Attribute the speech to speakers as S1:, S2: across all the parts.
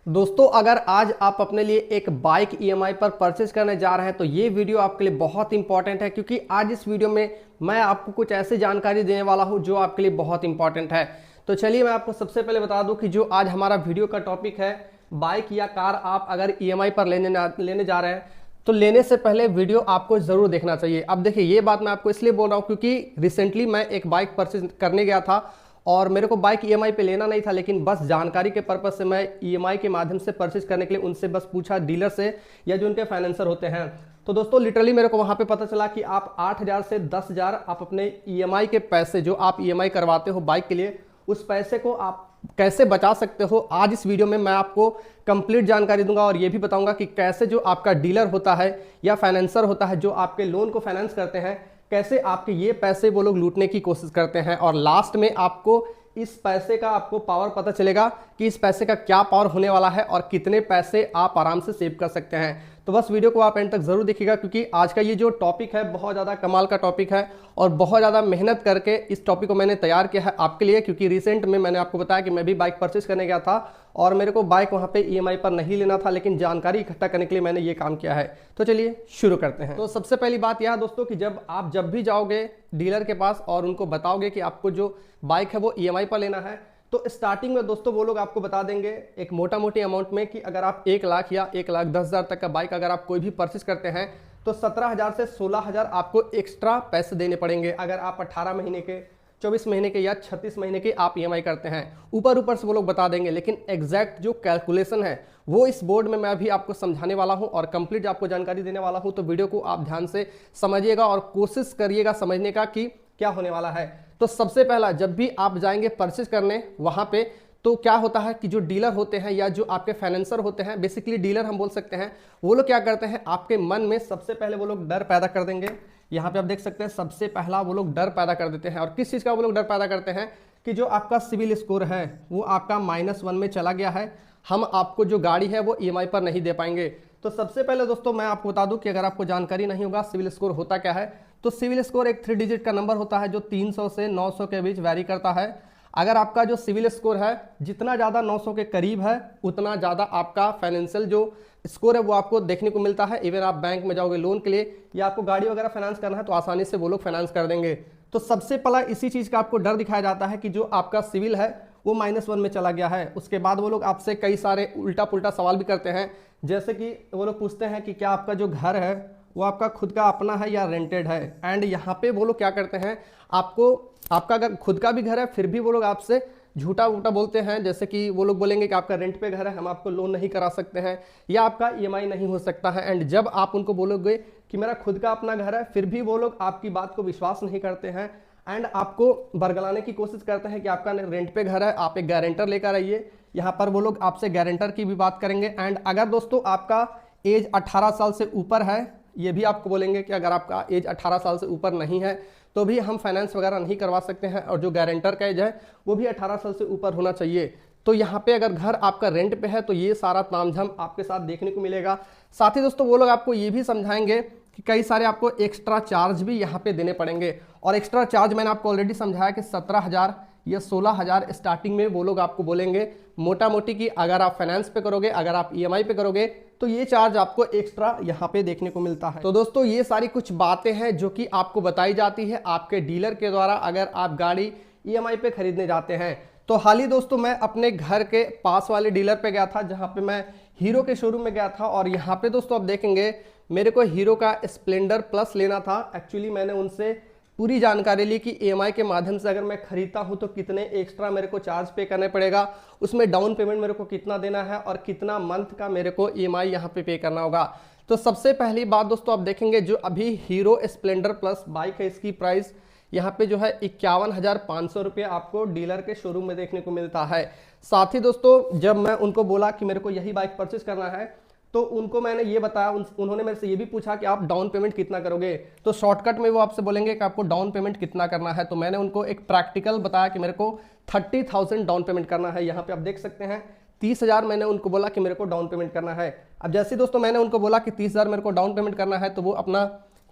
S1: दोस्तों अगर आज आप अपने लिए एक बाइक ईएमआई पर परचेज करने जा रहे हैं तो ये वीडियो आपके लिए बहुत इंपॉर्टेंट है, क्योंकि आज इस वीडियो में मैं आपको कुछ ऐसी जानकारी देने वाला हूं जो आपके लिए बहुत इंपॉर्टेंट है। तो चलिए मैं आपको सबसे पहले बता दूं कि जो आज हमारा वीडियो का टॉपिक है, बाइक या कार आप अगर ईएमआई पर लेने जा रहे हैं तो लेने से पहले वीडियो आपको जरूर देखना चाहिए। अब देखिए, ये बात मैं आपको इसलिए बोल रहा हूँ क्योंकि रिसेंटली मैं एक बाइक परचेज करने गया था और मेरे को बाइक ईएमआई पे लेना नहीं था, लेकिन बस जानकारी के पर्पज से मैं ईएमआई के माध्यम से परचेज करने के लिए उनसे बस पूछा, डीलर से या जो उनके फाइनेंसर होते हैं। तो दोस्तों लिटरली मेरे को वहां पे पता चला कि आप 8,000 से 10,000 आप अपने ईएमआई के पैसे जो आप ईएमआई करवाते हो बाइक के लिए, उस पैसे को आप कैसे बचा सकते हो। आज इस वीडियो में मैं आपको कंप्लीट जानकारी दूंगा और ये भी बताऊंगा कि कैसे जो आपका डीलर होता है या फाइनेंसर होता है जो आपके लोन को फाइनेंस करते हैं, कैसे आपके ये पैसे वो लोग लूटने की कोशिश करते हैं। और लास्ट में आपको इस पैसे का आपको पावर पता चलेगा कि इस पैसे का क्या पावर होने वाला है और कितने पैसे आप आराम से सेव कर सकते हैं। तो बस वीडियो को आप एंड तक जरूर देखिएगा, क्योंकि आज का ये जो टॉपिक है बहुत ज़्यादा कमाल का टॉपिक है और बहुत ज़्यादा मेहनत करके इस टॉपिक को मैंने तैयार किया है आपके लिए। क्योंकि रिसेंट में मैंने आपको बताया कि मैं भी बाइक परचेज करने गया था और मेरे को बाइक वहाँ पे ईएमआई पर नहीं लेना था, लेकिन जानकारी इकट्ठा करने के लिए मैंने ये काम किया है। तो चलिए शुरू करते हैं। तो सबसे पहली बात यह है दोस्तों कि जब भी जाओगे डीलर के पास और उनको बताओगे कि आपको जो बाइक है वो ईएमआई पर लेना है, तो स्टार्टिंग में दोस्तों वो लोग आपको बता देंगे एक मोटा मोटी अमाउंट में कि अगर आप 1 लाख या 1,10,000 तक का बाइक अगर आप कोई भी परचेज करते हैं तो 17,000 से 16,000 आपको एक्स्ट्रा पैसे देने पड़ेंगे। अगर आप 18 महीने के, 24 महीने के या 36 महीने के आप ईएमआई करते हैं, ऊपर से वो लोग बता देंगे। लेकिन एग्जैक्ट जो कैलकुलेशन है वो इस बोर्ड में मैं अभी आपको समझाने वाला हूं और कंप्लीट आपको जानकारी देने वाला हूं। तो वीडियो को आप ध्यान से समझिएगा और कोशिश करिएगा समझने का कि क्या होने वाला है। तो सबसे पहला, जब भी आप जाएंगे परचेज करने वहां पे, तो क्या होता है कि जो डीलर होते हैं या जो आपके फाइनेंसर होते हैं, बेसिकली डीलर हम बोल सकते हैं, वो लोग क्या करते हैं आपके मन में सबसे पहले वो लोग डर पैदा कर देंगे। यहाँ पे आप देख सकते हैं सबसे पहला वो लोग डर पैदा कर देते हैं। और किस चीज़ का वो लोग डर पैदा करते हैं कि जो आपका सिविल स्कोर है वो आपका -1 में चला गया है, हम आपको जो गाड़ी है वो ईएमआई पर नहीं दे पाएंगे। तो सबसे पहले दोस्तों मैं आपको बता दूं कि अगर आपको जानकारी नहीं होगा सिविल स्कोर होता क्या है, तो सिविल स्कोर एक 3 डिजिट का नंबर होता है जो 300 से 900 के बीच वैरी करता है। अगर आपका जो सिविल स्कोर है जितना ज़्यादा 900 के करीब है उतना ज़्यादा आपका फाइनेंशियल जो स्कोर है वो आपको देखने को मिलता है। इवन आप बैंक में जाओगे लोन के लिए या आपको गाड़ी वगैरह फाइनेंस करना है तो आसानी से वो लोग फाइनेंस कर देंगे। तो सबसे पहला इसी चीज़ का आपको डर दिखाया जाता है कि जो आपका सिविल है वो -1 में चला गया है। उसके बाद वो लोग आपसे कई सारे उल्टा पुल्टा सवाल भी करते हैं, जैसे कि वो लोग पूछते हैं कि क्या आपका जो घर है वो आपका खुद का अपना है या रेंटेड है। एंड यहाँ पे वो लोग क्या करते हैं, आपका अगर खुद का भी घर है फिर भी वो लोग आपसे झूठा वूठा बोलते हैं, जैसे कि वो लोग बोलेंगे कि आपका रेंट पे घर है, हम आपको लोन नहीं करा सकते हैं या आपका ईएमआई नहीं हो सकता है। एंड जब आप उनको बोलोगे कि मेरा खुद का अपना घर है, फिर भी वो लोग आपकी बात को विश्वास नहीं करते हैं एंड आपको बरगलाने की कोशिश करते हैं कि आपका रेंट पे घर है, आप एक गारंटर लेकर आइए। यहाँ पर वो लोग आपसे गारंटर की भी बात करेंगे। एंड अगर दोस्तों आपका एज 18 साल से ऊपर है, ये भी आपको बोलेंगे कि अगर आपका एज 18 साल से ऊपर नहीं है तो भी हम फाइनेंस वगैरह नहीं करवा सकते हैं, और जो गारंटर का एज है वो भी 18 साल से ऊपर होना चाहिए। तो यहाँ पे अगर घर आपका रेंट पे है तो ये सारा तामझाम आपके साथ देखने को मिलेगा। साथ ही दोस्तों वो लोग आपको ये भी समझाएंगे कि कई सारे आपको एक्स्ट्रा चार्ज भी यहाँ पे देने पड़ेंगे। और एक्स्ट्रा चार्ज मैंने आपको ऑलरेडी समझाया कि 17,000 या 16,000 स्टार्टिंग में वो लोग आपको बोलेंगे मोटा मोटी कि अगर आप फाइनेंस पे करोगे, अगर आप ईएमआई पे करोगे तो ये चार्ज आपको एक्स्ट्रा यहाँ पे देखने को मिलता है। तो दोस्तों ये सारी कुछ बातें हैं जो कि आपको बताई जाती है आपके डीलर के द्वारा अगर आप गाड़ी ईएमआई पे खरीदने जाते हैं। तो हाल ही दोस्तों मैं अपने घर के पास वाले डीलर पे गया था जहाँ पे मैं हीरो के शोरूम में गया था, और यहाँ पे दोस्तों आप देखेंगे मेरे को हीरो का स्प्लेंडर प्लस लेना था। एक्चुअली मैंने उनसे पूरी जानकारी ली कि ईएमआई के माध्यम से अगर मैं खरीदता हूं तो कितने एक्स्ट्रा मेरे को चार्ज पे करने पड़ेगा, उसमें डाउन पेमेंट मेरे को कितना देना है और कितना मंथ का मेरे को ईएमआई यहाँ पे करना होगा। तो सबसे पहली बात दोस्तों आप देखेंगे जो अभी हीरो स्प्लेंडर प्लस बाइक है इसकी प्राइस यहाँ पे जो है 51,500 रुपये आपको डीलर के शोरूम में देखने को मिलता है। साथ ही दोस्तों जब मैं उनको बोला कि मेरे को यही बाइक परचेज करना है तो उनको मैंने ये बताया, उन्होंने मेरे से ये भी पूछा कि आप डाउन पेमेंट कितना करोगे। तो शॉर्टकट में वो आपसे बोलेंगे कि आपको डाउन पेमेंट कितना करना है। तो मैंने उनको एक प्रैक्टिकल बताया कि मेरे को 30,000 डाउन पेमेंट करना है। यहाँ पे आप देख सकते हैं 30,000 मैंने उनको बोला कि मेरे को डाउन पेमेंट करना है। अब जैसे दोस्तों मैंने उनको बोला कि 30,000 मेरे को डाउन पेमेंट करना है तो वो अपना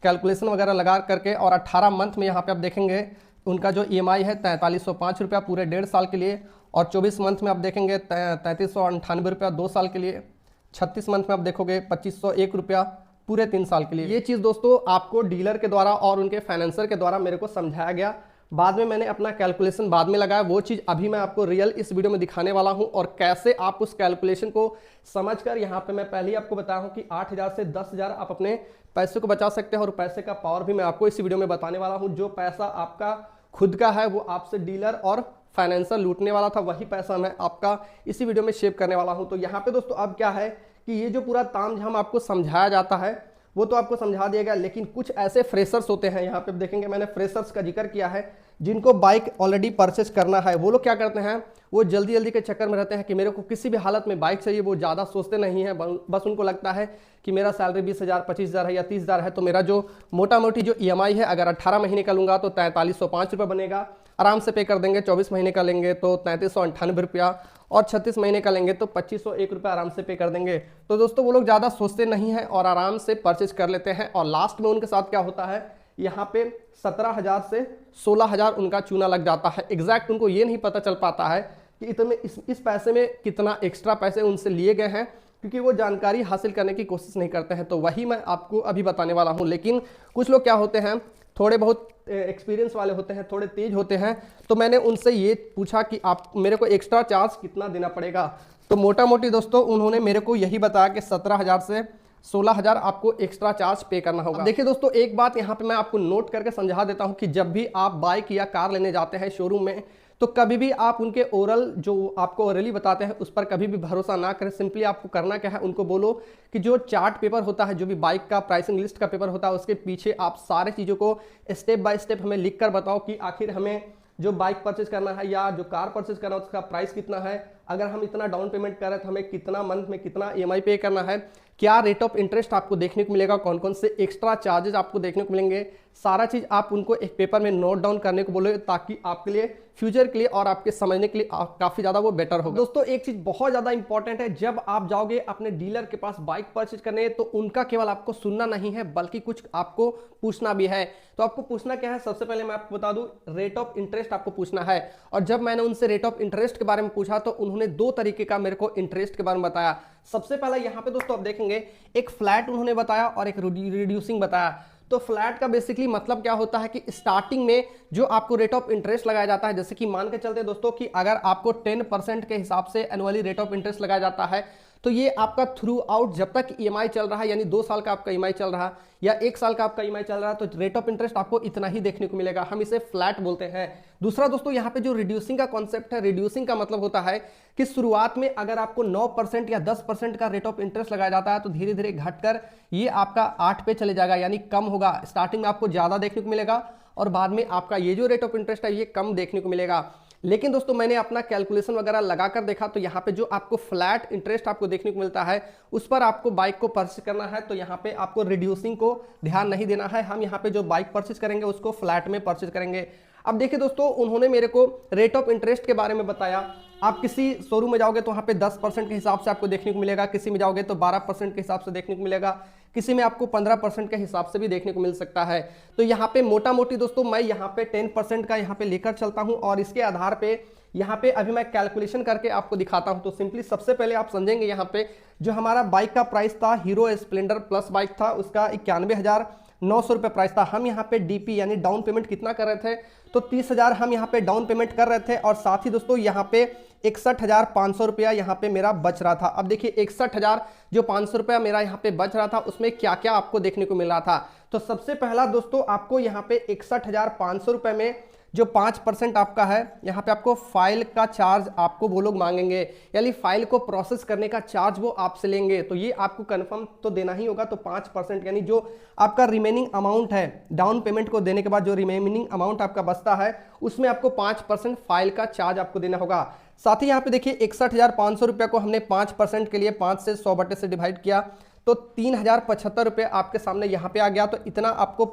S1: कैलकुलेशन वगैरह लगा करके और 18 मंथ में यहाँ पे आप देखेंगे उनका जो ईएमआई है 4305 रुपया पूरे 1.5 साल के लिए, और 24 मंथ में आप देखेंगे 3398 रुपया 2 साल के लिए। 36 मंथ में आप देखोगे 2501 रुपया पूरे 3 साल के लिए। ये चीज़ दोस्तों आपको डीलर के द्वारा और उनके फाइनेंसर के द्वारा मेरे को समझाया गया। बाद में मैंने अपना कैलकुलेशन बाद में लगाया, वो चीज़ अभी मैं आपको रियल इस वीडियो में दिखाने वाला हूं। और कैसे आप उस कैलकुलेशन को समझकर यहाँ पे मैं पहले ही आपको बताया हूं कि 8,000 से 10,000 आप अपने पैसे को बचा सकते हैं। और पैसे का पावर भी मैं आपको इस वीडियो में बताने वाला हूँ। जो पैसा आपका खुद का है वो आपसे डीलर और फाइनेंसर लूटने वाला था, वही पैसा मैं आपका इसी वीडियो में शेयर करने वाला हूँ। तो यहाँ पे दोस्तों अब क्या है कि ये जो पूरा तामझाम आपको समझाया जाता है वो तो आपको समझा दिया गया, लेकिन कुछ ऐसे फ्रेशर्स होते हैं, यहाँ पे देखेंगे मैंने फ्रेशर्स का जिक्र किया है, जिनको बाइक ऑलरेडी परचेस करना है। वो लोग क्या करते हैं, वो जल्दी जल्दी के चक्कर में रहते हैं कि मेरे को किसी भी हालत में बाइक चाहिए। वो ज़्यादा सोचते नहीं हैं, बस उनको लगता है कि मेरा सैलरी 20,000 25,000 है या 30,000 है, तो मेरा जो मोटा मोटी जो EMI है अगर 18 महीने का लूँगा तो 4305 रुपये बनेगा, आराम से पे कर देंगे। 24 महीने का लेंगे तो 3398 रुपया, और 36 महीने का लेंगे तो 2501 रुपये आराम से पे कर देंगे। तो दोस्तों वो लोग ज़्यादा सोचते नहीं हैं और आराम से परचेज कर लेते हैं। और लास्ट में उनके साथ क्या होता है, यहाँ पे 17,000 से 16,000 उनका चूना लग जाता है। एग्जैक्ट उनको ये नहीं पता चल पाता है कि इतने इस पैसे में कितना एक्स्ट्रा पैसे उनसे लिए गए हैं, क्योंकि वो जानकारी हासिल करने की कोशिश नहीं करते हैं। तो वही मैं आपको अभी बताने वाला हूँ। लेकिन कुछ लोग क्या होते हैं, थोड़े बहुत एक्सपीरियंस वाले होते हैं, थोड़े तेज होते हैं, तो मैंने उनसे ये पूछा कि आप मेरे को एक्स्ट्रा चार्ज कितना देना पड़ेगा। तो मोटा मोटी दोस्तों उन्होंने मेरे को यही बताया कि 17,000 से 16,000 आपको एक्स्ट्रा चार्ज पे करना होगा। देखिए दोस्तों एक बात यहाँ पे मैं आपको नोट करके समझा देता हूँ कि जब भी आप बाइक या कार लेने जाते हैं शोरूम में, तो कभी भी आप उनके ओरल जो आपको ओरली बताते हैं उस पर कभी भी भरोसा ना करें। सिंपली आपको करना क्या है, उनको बोलो कि जो चार्ट पेपर होता है, जो भी बाइक का प्राइसिंग लिस्ट का पेपर होता है, उसके पीछे आप सारे चीज़ों को स्टेप बाय स्टेप हमें लिख कर बताओ कि आखिर हमें जो बाइक परचेज करना है या जो कार परचेज करना है उसका प्राइस कितना है, अगर हम इतना डाउन पेमेंट करें तो हमें कितना मंथ में कितना EMI पे करना है, क्या रेट ऑफ इंटरेस्ट आपको देखने को मिलेगा, कौन कौन से एक्स्ट्रा चार्जेस आपको देखने को मिलेंगे, सारा चीज़ आप उनको एक पेपर में नोट डाउन करने को बोले, ताकि आपके लिए फ्यूचर के लिए और आपके समझने के लिए काफ़ी ज़्यादा वो बेटर होगा। दोस्तों एक चीज़ बहुत ज़्यादा इंपॉर्टेंट है, जब आप जाओगे अपने डीलर के पास बाइक परचेज करने तो उनका केवल आपको सुनना नहीं है बल्कि कुछ आपको पूछना भी है। तो आपको पूछना क्या है, सबसे पहले मैं आपको बता दूं, रेट ऑफ इंटरेस्ट आपको पूछना है। और जब मैंने उनसे रेट ऑफ इंटरेस्ट के बारे में पूछा तो उन्होंने 2 तरीके का मेरे को इंटरेस्ट के बारे में बताया। सबसे पहला यहाँ पे दोस्तों आप देखेंगे एक फ्लैट उन्होंने बताया और एक रिड्यूसिंग बताया। तो फ्लैट का बेसिकली मतलब क्या होता है कि स्टार्टिंग में जो आपको रेट ऑफ इंटरेस्ट लगाया जाता है, जैसे कि मान के चलते दोस्तों कि अगर आपको 10% के हिसाब से एनुअली रेट ऑफ इंटरेस्ट लगाया जाता है, तो ये आपका थ्रू आउट जब तक EMI चल रहा है, यानी 2 साल का आपका EMI चल रहा है या 1 साल का आपका EMI चल रहा है, तो रेट ऑफ इंटरेस्ट आपको इतना ही देखने को मिलेगा। हम इसे फ्लैट बोलते हैं। दूसरा दोस्तों यहाँ पे जो रिड्यूसिंग का कॉन्सेप्ट है, रिड्यूसिंग का मतलब होता है कि शुरुआत में अगर आपको 9% या 10% का रेट ऑफ इंटरेस्ट लगाया जाता है तो धीरे धीरे घटकर ये आपका 8 पे चले जाएगा, यानी कम होगा। स्टार्टिंग में आपको ज़्यादा देखने को मिलेगा और बाद में आपका ये जो रेट ऑफ इंटरेस्ट है ये कम देखने को मिलेगा। लेकिन दोस्तों मैंने अपना कैलकुलेशन वगैरह लगाकर देखा तो यहाँ पे जो आपको फ्लैट इंटरेस्ट आपको देखने को मिलता है उस पर आपको बाइक को परचेज करना है, तो यहाँ पे आपको रिड्यूसिंग को ध्यान नहीं देना है। हम यहाँ पे जो बाइक परचेज करेंगे उसको फ्लैट में परचेज करेंगे। अब देखिए दोस्तों उन्होंने मेरे को रेट ऑफ इंटरेस्ट के बारे में बताया। आप किसी शोरूम में जाओगे तो वहाँ पे 10% के हिसाब से आपको देखने को मिलेगा, किसी में जाओगे तो 12% के हिसाब से देखने को मिलेगा, किसी में आपको 15% के हिसाब से भी देखने को मिल सकता है। तो यहाँ पे मोटा मोटी दोस्तों मैं यहाँ पे 10% का यहाँ पे लेकर चलता हूँ और इसके आधार पे यहाँ पे अभी मैं कैलकुलेशन करके आपको दिखाता हूँ। तो सिंपली सबसे पहले आप समझेंगे यहाँ पे जो हमारा बाइक का प्राइस था, हीरो स्प्लेंडर प्लस बाइक था, उसका 91,900 रुपये प्राइस था। हम यहाँ पे DP यानी डाउन पेमेंट कितना कर रहे थे, तो 30,000 हम यहाँ पे डाउन पेमेंट कर रहे थे और साथ ही दोस्तों यहाँ पे 61,500 रुपया यहाँ पे मेरा बच रहा था। अब देखिए 61,000 जो 500 रुपया मेरा यहाँ पे बच रहा था उसमें क्या क्या आपको देखने को मिल रहा था। तो सबसे पहला दोस्तों आपको यहाँ पे 61,500 रुपये में जो 5% आपका है, यहाँ पे आपको फाइल का चार्ज आपको वो लोग मांगेंगे, यानी फाइल को प्रोसेस करने का चार्ज वो आपसे लेंगे। तो ये आपको कंफर्म तो देना ही होगा। तो 5% यानी जो आपका रिमेनिंग अमाउंट है डाउन पेमेंट को देने के बाद जो रिमेनिंग अमाउंट आपका बचता है उसमें आपको 5% फाइल का चार्ज आपको देना होगा। साथ ही यहाँ पे देखिए 61,500 रुपये को हमने 5% के लिए 5 से 100 बटे से डिवाइड किया तो 3,075 रुपये आपके सामने यहाँ पे आ गया। तो इतना आपको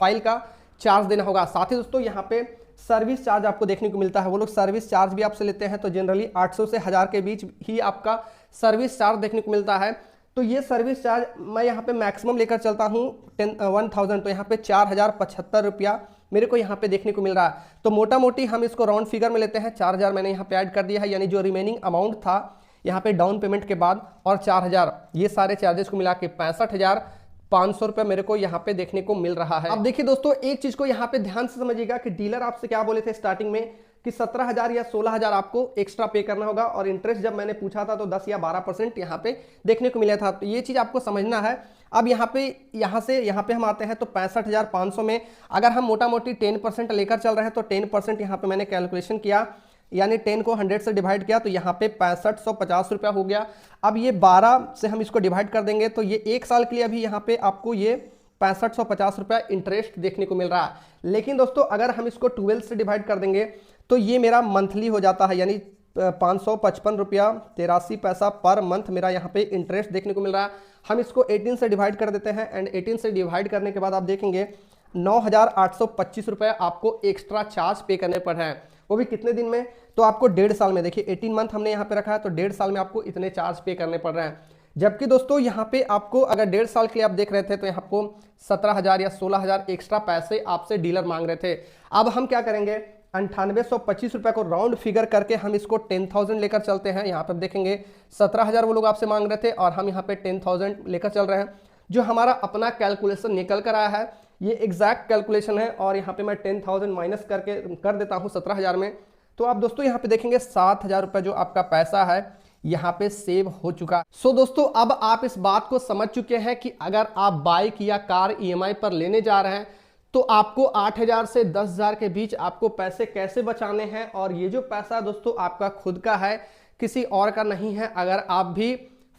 S1: फाइल का चार्ज देना होगा। साथ ही दोस्तों यहाँ पे सर्विस चार्ज आपको देखने को मिलता है, वो लोग सर्विस चार्ज भी आपसे लेते हैं। तो जनरली 800 से 1000 के बीच ही आपका सर्विस चार्ज देखने को मिलता है। तो ये सर्विस चार्ज मैं यहाँ पे मैक्सिमम लेकर चलता हूँ 1000, तो यहाँ पे 4,075 रुपया मेरे को यहाँ पे देखने को मिल रहा है। तो मोटा मोटी हम इसको राउंड फिगर में लेते हैं, 4000 मैंने यहाँ पे ऐड कर दिया है, यानी जो रिमेनिंग अमाउंट था यहाँ पे डाउन पेमेंट के बाद और 4000, ये सारे चार्जेस को मिला के 65,500 रुपये मेरे को यहाँ पे देखने को मिल रहा है। अब देखिए दोस्तों, एक चीज को यहाँ पे ध्यान से समझिएगा कि डीलर आपसे क्या बोले थे स्टार्टिंग में कि 17,000 या 16,000 आपको एक्स्ट्रा पे करना होगा, और इंटरेस्ट जब मैंने पूछा था तो 10 या 12% यहाँ पे देखने को मिला था। तो ये चीज आपको समझना है। अब यहाँ से यहाँ पे हम आते हैं तो 65,500 में अगर हम मोटा मोटी 10% लेकर चल रहे हैं तो 10% यहाँ पे मैंने कैलकुलेशन किया, यानी 10 को 100 से डिवाइड किया तो यहाँ पे 6550 रुपया हो गया। अब ये 12 से हम इसको डिवाइड कर देंगे तो ये 1 साल के लिए अभी यहाँ पे आपको ये 6550 रुपया इंटरेस्ट देखने को मिल रहा है। लेकिन दोस्तों अगर हम इसको 12 से डिवाइड कर देंगे तो ये मेरा मंथली हो जाता है, यानी 555 रुपया 83 पैसा पर मंथ मेरा यहाँ पे इंटरेस्ट देखने को मिल रहा है। हम इसको 18 से डिवाइड कर देते हैं, एंड 18 से डिवाइड करने के बाद आप देखेंगे 9,825 रुपये आपको एक्स्ट्रा चार्ज पे करने पड़ रहे हैं, वो भी कितने दिन में, तो आपको 1.5 साल में। देखिए 18 मंथ हमने यहाँ पे रखा है तो 1.5 साल में आपको इतने चार्ज पे करने पड़ रहे हैं। जबकि दोस्तों यहाँ पे आपको अगर 1.5 साल के लिए आप देख रहे थे तो यहाँ आपको 17,000 या 16,000 एक्स्ट्रा पैसे आपसे डीलर मांग रहे थे। अब हम क्या करेंगे, 9825 रुपये को राउंड फिगर करके हम इसको 10,000 लेकर चलते हैं। यहाँ पे देखेंगे 17,000 वो लोग आपसे मांग रहे थे और हम यहाँ पे 10,000 लेकर चल रहे हैं। जो हमारा अपना कैलकुलेशन निकल कर आया है ये एग्जैक्ट कैलकुलेशन है, और यहाँ पे मैं 10,000 माइनस करके कर देता हूँ 17,000 में। तो आप दोस्तों यहाँ पे देखेंगे 7,000 रुपये जो आपका पैसा है यहाँ पे सेव हो चुका। सो दोस्तों अब आप इस बात को समझ चुके हैं कि अगर आप बाइक या कार ईएमआई पर लेने जा रहे हैं तो आपको 8,000 से 10,000 के बीच आपको पैसे कैसे बचाने हैं। और ये जो पैसा दोस्तों आपका खुद का है, किसी और का नहीं है। अगर आप भी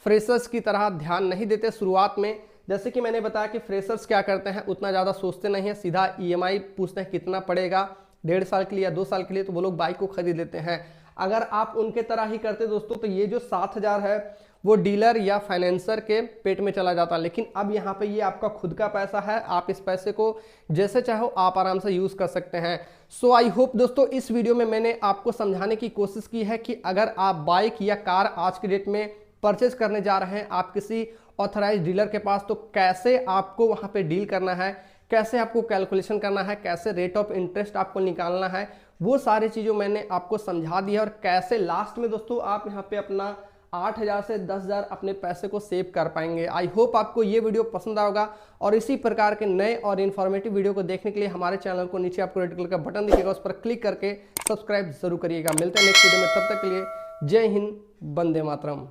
S1: फ्रेशर्स की तरह ध्यान नहीं देते शुरुआत में, जैसे कि मैंने बताया कि फ्रेशर्स क्या करते हैं, उतना ज़्यादा सोचते नहीं है, सीधा ईएमआई पूछते हैं कितना पड़ेगा 1.5 साल के लिए या 2 साल के लिए, तो वो लोग बाइक को खरीद लेते हैं। अगर आप उनके तरह ही करते दोस्तों तो ये जो 7,000 है वो डीलर या फाइनेंसर के पेट में चला जाता। लेकिन अब यहाँ पे ये आपका खुद का पैसा है, आप इस पैसे को जैसे चाहो आप आराम से यूज़ कर सकते हैं। सो आई होप दोस्तों इस वीडियो में मैंने आपको समझाने की कोशिश की है कि अगर आप बाइक या कार आज के डेट में परचेज करने जा रहे हैं आप किसी ऑथराइज डीलर के पास, तो कैसे आपको वहाँ पे डील करना है, कैसे आपको कैलकुलेशन करना है, कैसे रेट ऑफ इंटरेस्ट आपको निकालना है, वो सारी चीज़ों मैंने आपको समझा दी है। और कैसे लास्ट में दोस्तों आप यहाँ पे अपना 8,000 से 10,000 अपने पैसे को सेव कर पाएंगे। आई होप आपको ये वीडियो पसंद आएगा, और इसी प्रकार के नए और इन्फॉर्मेटिव वीडियो को देखने के लिए हमारे चैनल को नीचे आपको रेड कलर का बटन दिखेगा, उस पर क्लिक करके सब्सक्राइब जरूर करिएगा। मिलते हैं नेक्स्ट वीडियो में, तब तक के लिए जय हिंद, वंदे मातरम।